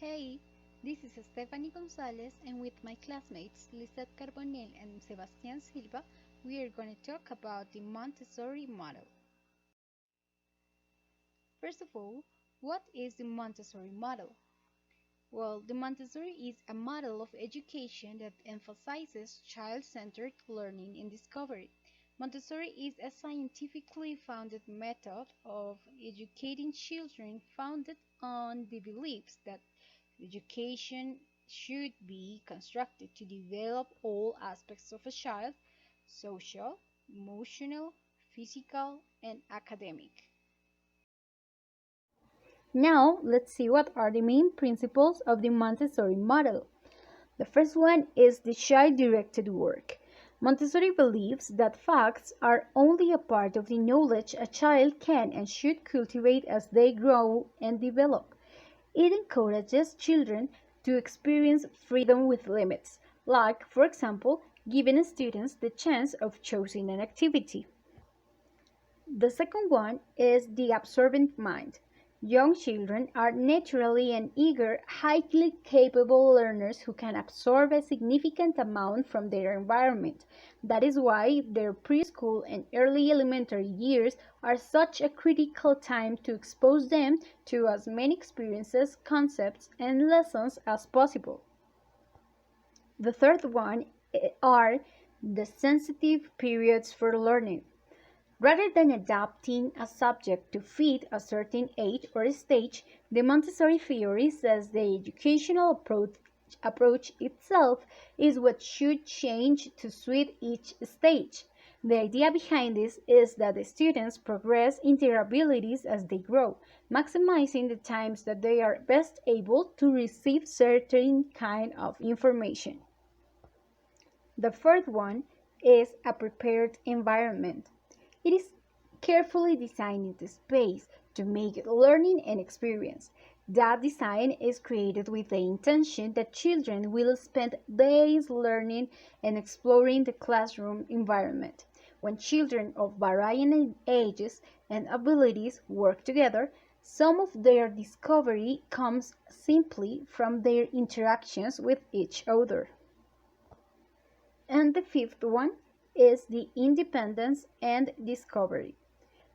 Hey, this is Stefany Gonzalez, and with my classmates Lizeth Carbonell and Sebastian Silva, we are going to talk about the Montessori model. First of all, what is the Montessori model? Well, the Montessori is a model of education that emphasizes child-centered learning and discovery. Montessori is a scientifically founded method of educating children founded on the beliefs that education should be constructed to develop all aspects of a child: social, emotional, physical, and academic. Now, let's see what are the main principles of the Montessori model. The first one is the child-directed work. Montessori believes that facts are only a part of the knowledge a child can and should cultivate as they grow and develop. It encourages children to experience freedom with limits, like, for example, giving students the chance of choosing an activity. The second one is the absorbent mind. Young children are naturally and eager, highly capable learners who can absorb a significant amount from their environment. That is why their preschool and early elementary years are such a critical time to expose them to as many experiences, concepts, and lessons as possible. The third one are the sensitive periods for learning. Rather than adapting a subject to fit a certain age or stage, the Montessori theory says the educational approach itself is what should change to suit each stage. The idea behind this is that the students progress in their abilities as they grow, maximizing the times that they are best able to receive certain kind of information. The fourth one is a prepared environment. It is carefully designed the space to make learning an experience. That design is created with the intention that children will spend days learning and exploring the classroom environment. When children of varying ages and abilities work together, some of their discovery comes simply from their interactions with each other. And the fifth one is the independence and discovery.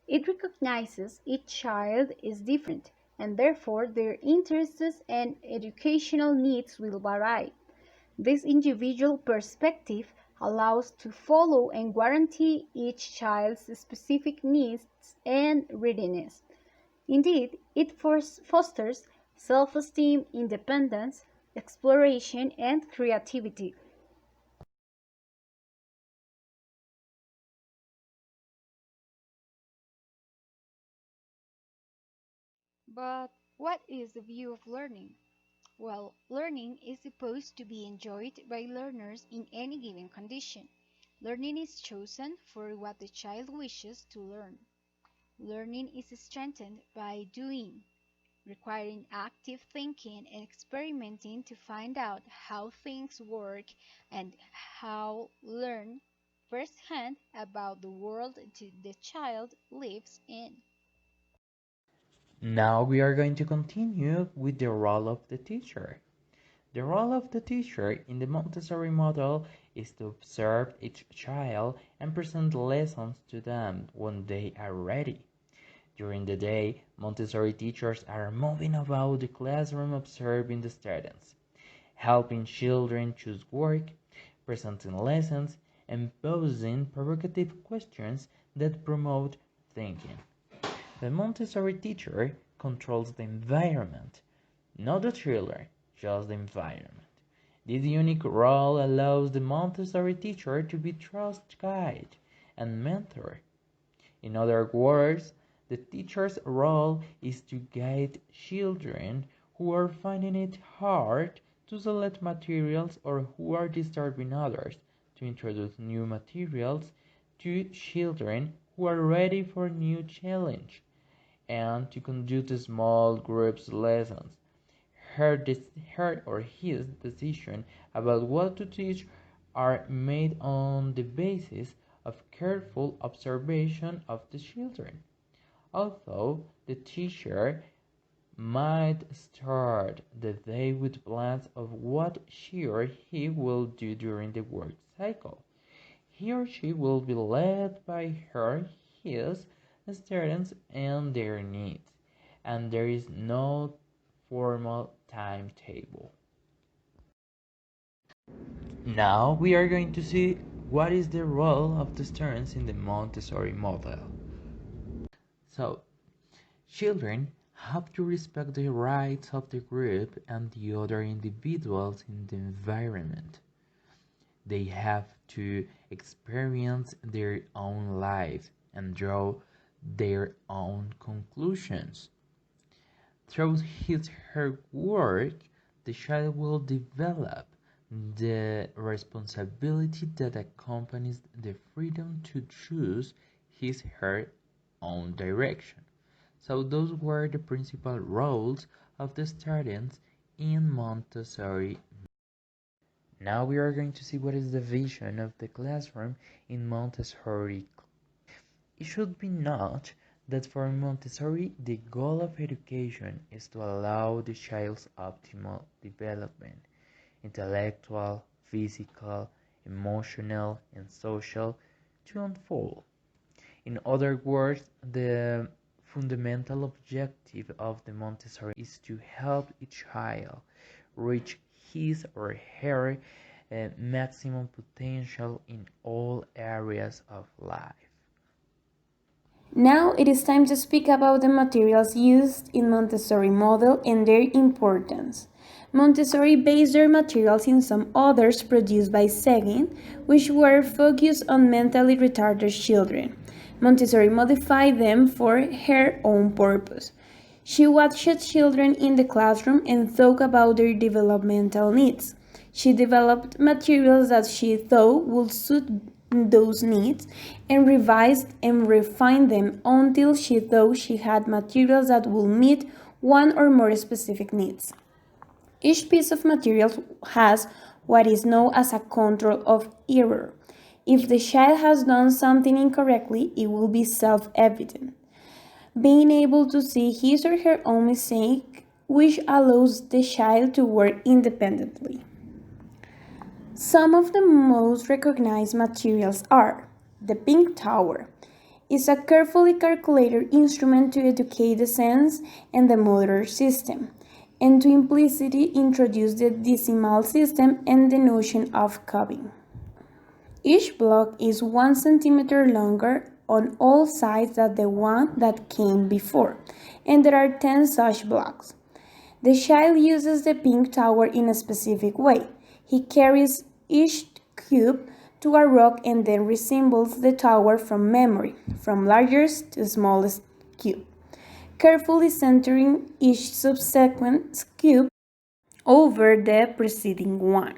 It recognizes each child is different, and therefore their interests and educational needs will vary. This individual perspective allows to follow and guarantee each child's specific needs and readiness. Indeed, it fosters self-esteem, independence, exploration, and creativity. But what is the view of learning? Well, learning is supposed to be enjoyed by learners in any given condition. Learning is chosen for what the child wishes to learn. Learning is strengthened by doing, requiring active thinking and experimenting to find out how things work and how learn firsthand about the world the child lives in. Now we are going to continue with the role of the teacher. The role of the teacher in the Montessori model is to observe each child and present lessons to them when they are ready. During the day, Montessori teachers are moving about the classroom observing the students, helping children choose work, presenting lessons, and posing provocative questions that promote thinking. The Montessori teacher controls the environment, not the children, just the environment. This unique role allows the Montessori teacher to be trust guide and mentor. In other words, the teacher's role is to guide children who are finding it hard to select materials or who are disturbing others, to introduce new materials to children who are ready for a new challenge, and to conduct small groups lessons. Her or his decision about what to teach are made on the basis of careful observation of the children. Although the teacher might start the day with plans of what she or he will do during the work cycle. He or she will be led by his students and their needs, and there is no formal timetable. Now we are going to see what is the role of the students in the Montessori model. So, children have to respect the rights of the group and the other individuals in the environment. They have to experience their own life and draw their own conclusions. Through her work, the child will develop the responsibility that accompanies the freedom to choose her own direction. So those were the principal roles of the students in Montessori. Now we are going to see what is the vision of the classroom in Montessori. It should be noted that for Montessori, the goal of education is to allow the child's optimal development, intellectual, physical, emotional, and social, to unfold. In other words, the fundamental objective of the Montessori is to help each child reach his or her maximum potential in all areas of life. Now it is time to speak about the materials used in Montessori model and their importance. Montessori based their materials in some others produced by Seguin, which were focused on mentally retarded children. Montessori modified them for her own purpose. She watched children in the classroom and thought about their developmental needs. She developed materials that she thought would suit those needs and revised and refined them until she thought she had materials that would meet one or more specific needs. Each piece of material has what is known as a control of error. If the child has done something incorrectly, it will be self-evident. Being able to see his or her own mistake, which allows the child to work independently. Some of the most recognized materials are the pink tower. Is a carefully calculated instrument to educate the sense and the motor system, and to implicitly introduce the decimal system and the notion of cubing. Each block is 1 centimeter longer on all sides than the one that came before, and there are 10 such blocks. The child uses the pink tower in a specific way. He carries each cube to a rock and then reassembles the tower from memory, from largest to smallest cube, carefully centering each subsequent cube over the preceding one.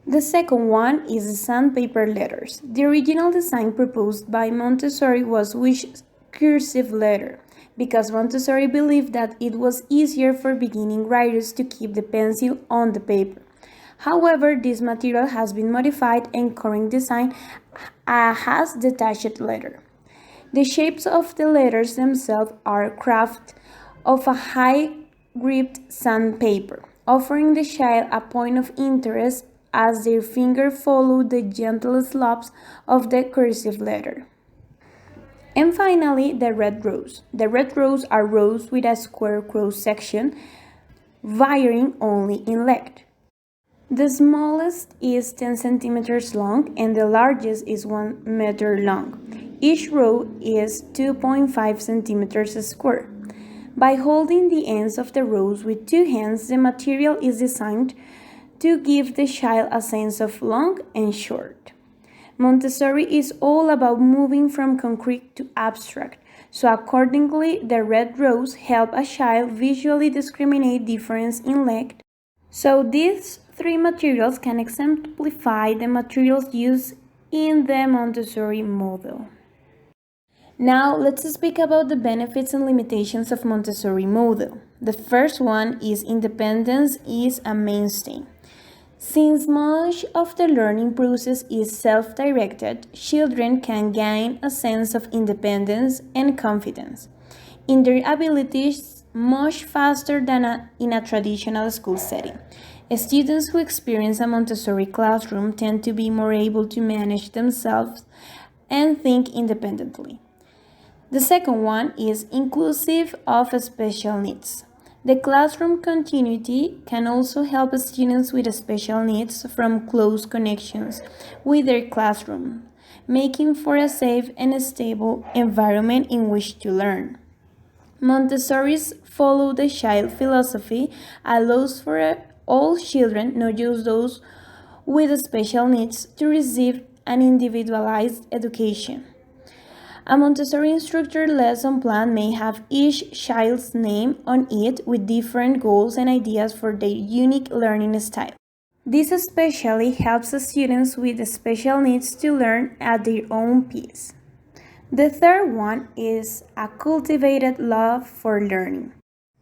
The second one is the sandpaper letters. The original design proposed by Montessori was with cursive letter, because Montessori believed that it was easier for beginning writers to keep the pencil on the paper. However, this material has been modified and current design has detached letter. The shapes of the letters themselves are crafted of a high-gripped sandpaper, offering the child a point of interest as their fingers follow the gentle slopes of the cursive letter. And finally, the red rows. The red rows are rows with a square cross-section, varying only in length. The smallest is 10 centimeters long and the largest is 1 meter long. Each row is 2.5 centimeters square. By holding the ends of the rows with two hands, the material is designed to give the child a sense of long and short. Montessori is all about moving from concrete to abstract, so accordingly, the red rows help a child visually discriminate difference in length. So these three materials can exemplify the materials used in the Montessori model. Now let's speak about the benefits and limitations of Montessori model. The first one is independence is a mainstay. Since much of the learning process is self-directed, children can gain a sense of independence and confidence in their abilities much faster than in a traditional school setting. Students who experience a Montessori classroom tend to be more able to manage themselves and think independently. The second one is inclusive of special needs. The classroom continuity can also help students with special needs from close connections with their classroom, making for a safe and stable environment in which to learn. Montessori's follow the child philosophy allows for all children, not just those with special needs, to receive an individualized education. A Montessori instructor lesson plan may have each child's name on it with different goals and ideas for their unique learning style. This especially helps students with special needs to learn at their own pace. The third one is a cultivated love for learning.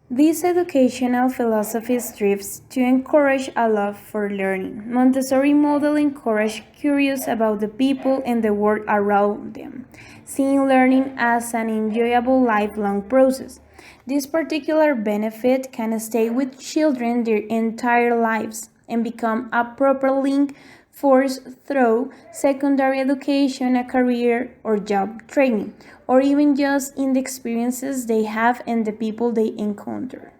This educational philosophy strives to encourage a love for learning. Montessori model encourage curious about the people and the world around them, seeing learning as an enjoyable lifelong process. This particular benefit can stay with children their entire lives and become a proper link force through secondary education, a career, or job training, or even just in the experiences they have and the people they encounter.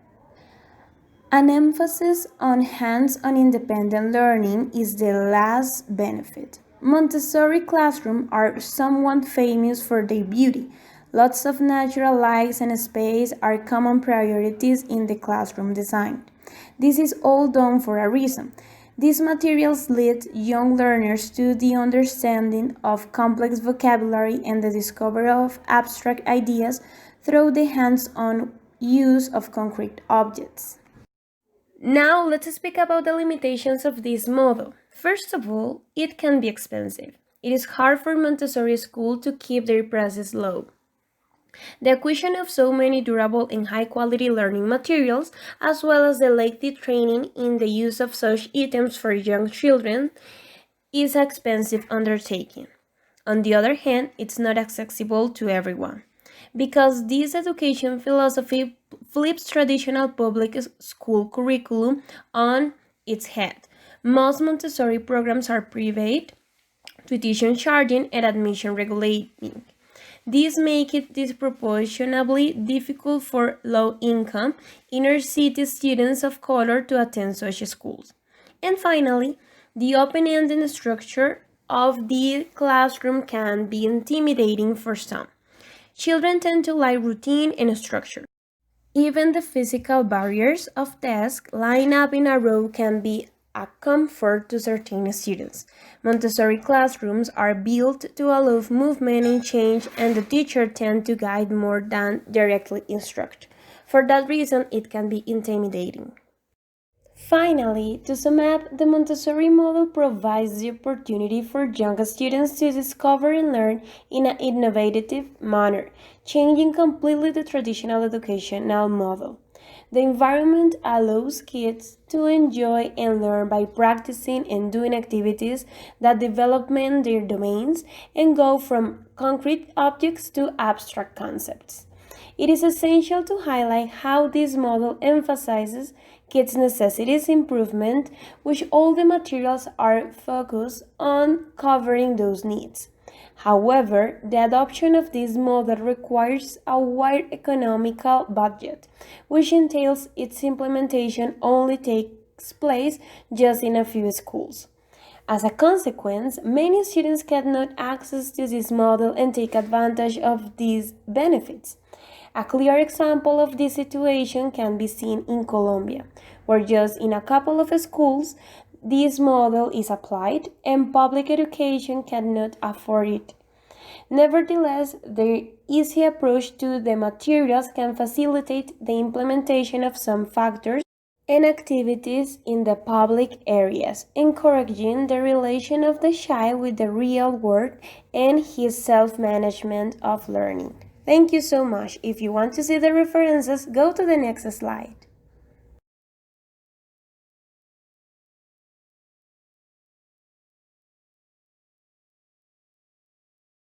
An emphasis on hands-on independent learning is the last benefit. Montessori classrooms are somewhat famous for their beauty. Lots of natural lights and space are common priorities in the classroom design. This is all done for a reason. These materials lead young learners to the understanding of complex vocabulary and the discovery of abstract ideas through the hands-on use of concrete objects. Now let's speak about the limitations of this model. First of all, it can be expensive. It is hard for Montessori schools to keep their prices low. The acquisition of so many durable and high-quality learning materials, as well as the lengthy training in the use of such items for young children, is an expensive undertaking. On the other hand, it's not accessible to everyone, because this education philosophy flips traditional public school curriculum on its head. Most Montessori programs are private, tuition charging, and admission regulating. This makes it disproportionately difficult for low-income, inner-city students of color to attend such schools. And finally, the open-ended structure of the classroom can be intimidating for some. Children tend to like routine and structure. Even the physical barriers of desks lined up in a row can be a comfort to certain students. Montessori classrooms are built to allow movement and change, and the teacher tends to guide more than directly instruct. For that reason, it can be intimidating. Finally, to sum up, the Montessori model provides the opportunity for young students to discover and learn in an innovative manner, changing completely the traditional educational model. The environment allows kids to enjoy and learn by practicing and doing activities that develop their domains and go from concrete objects to abstract concepts. It is essential to highlight how this model emphasizes kids' necessities improvement, which all the materials are focused on covering those needs. However, the adoption of this model requires a wide economical budget, which entails its implementation only takes place just in a few schools. As a consequence, many students cannot access to this model and take advantage of these benefits. A clear example of this situation can be seen in Colombia, where just in a couple of schools, this model is applied and public education cannot afford it. Nevertheless, the easy approach to the materials can facilitate the implementation of some factors and activities in the public areas, encouraging the relation of the child with the real world and his self-management of learning. Thank you so much. If you want to see the references, go to the next slide.